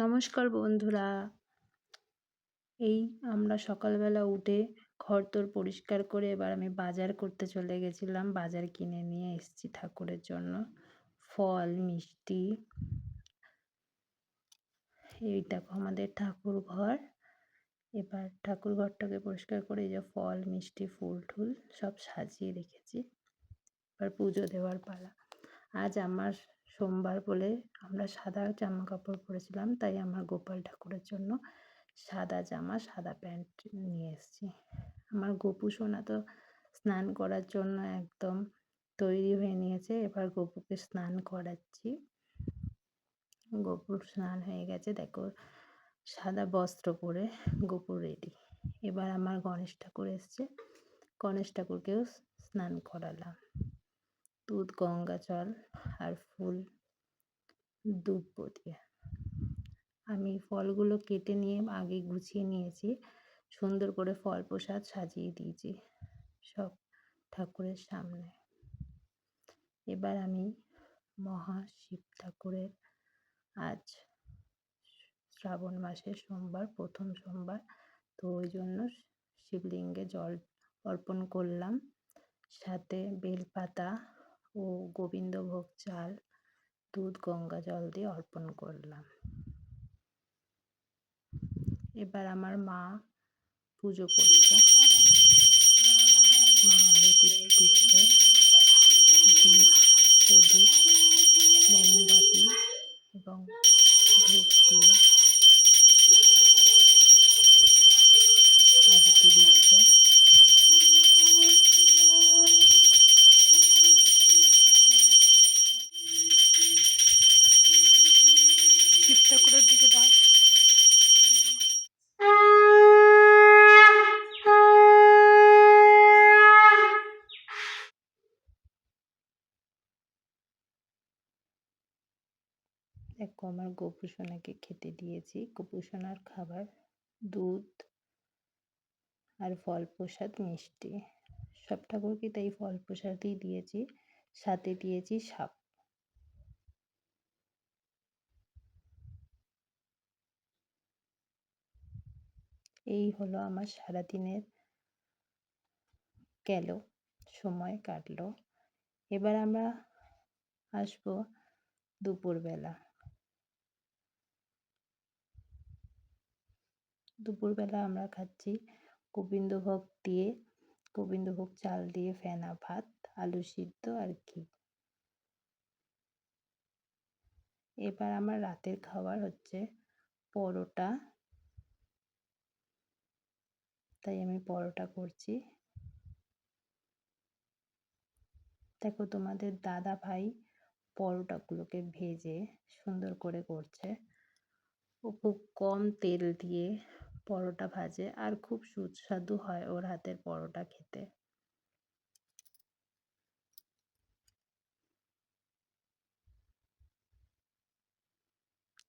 নমস্কার বন্ধুরা। এই আমরা সকালবেলা উঠে ঘরদোর পরিষ্কার করে এবার আমি বাজার করতে চলে গেছিলাম। বাজার কিনে নিয়ে এসেছি ঠাকুরের জন্য ফল, মিষ্টি। এই দেখো আমাদের ঠাকুর ঘর। এবার ঠাকুর ঘরটাকে পরিষ্কার করে এই যে ফল, মিষ্টি, ফুল টুল সব সাজিয়ে রেখেছি। এবার পুজো দেওয়ার পালা। আজ আমার সোমবার বলে আমরা সাদা জামা কাপড় পরেছিলাম, তাই আমার গোপাল ঠাকুরের জন্য সাদা জামা সাদা প্যান্ট নিয়ে এসেছি। আমার গোপু সোনা তো স্নান করার জন্য একদম তৈরি হয়ে নিয়েছে। এবার গোপুকে স্নান করাচ্ছি। গোপুর স্নান হয়ে গেছে, দেখো সাদা বস্ত্র পরে গোপু রেডি। এবার আমার গণেশ ঠাকুর এসছে, গণেশ ঠাকুরকেও স্নান করালাম। দুধ, গঙ্গা জল আর ফুল দুব্ব দিয়ে। আমি ফলগুলো কেটে নিয়ে আগে গুছিয়ে নিয়েছি, সুন্দর করে ফল প্রসাদ সাজিয়ে দিয়েছি সব ঠাকুরের সামনে। এবার আমি মহাশিব ঠাকুরের আজ শ্রাবণ মাসের সোমবার, প্রথম সোমবার, তো ওই জন্য শিবলিঙ্গে জল অর্পণ করলাম, সাথে বেলপাতা ও গোবিন্দভোগ চাল, দুধ, গঙ্গা জল দিয়ে অর্পণ করলাম। এবার আমার মা পুজো করছে, মা আরতি দিচ্ছে, দীপ, প্রদীপ, মোমবাতি এবং ধূপ দিয়ে আরতি দিচ্ছে। শিব ঠাকুরের দিকে দাও। দেখো আমার গোপু সোনাকে খেতে দিয়েছি। গোপু সোনার খাবার দুধ আর ফল প্রসাদ, মিষ্টি। সব ঠাকুরকে তাই ফল প্রসাদই দিয়েছি, সাথে দিয়েছি সাপ। এই হলো আমার সারাদিনের গেল, সময় কাটলো। এবার আমরা আসবো দুপুরবেলা। দুপুরবেলা আমরা খাচ্ছি গোবিন্দভোগ দিয়ে, গোবিন্দভোগ চাল দিয়ে ফেনা ভাত, আলু সিদ্ধ আর ঘি। এবার আমার রাতের খাবার হচ্ছে পরোটা, তাই আমি পরোটা করছি। দেখো তোমাদের দাদা ভাই পরোটাগুলোকে ভেজে সুন্দর করে করছে। ও খুব কম তেল দিয়ে পরোটা ভাজে আর খুব সুস্বাদু হয় ওর হাতের পরোটা খেতে।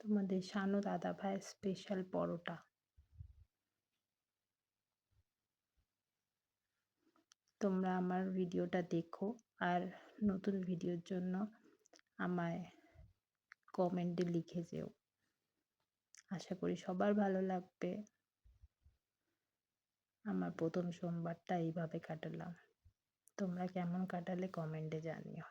তোমাদের শানু দাদা ভাইয়ের স্পেশাল পরোটা। তোমরা আমার ভিডিওটা দেখো আর নতুন ভিডিওর জন্য আমায় কমেন্টে লিখে যেও। আশা করি সবার ভালো লাগবে। আমার প্রথম সোমবারটা এইভাবে কাটালাম। তোমরা কেমন কাটালে কমেন্টে জানিও।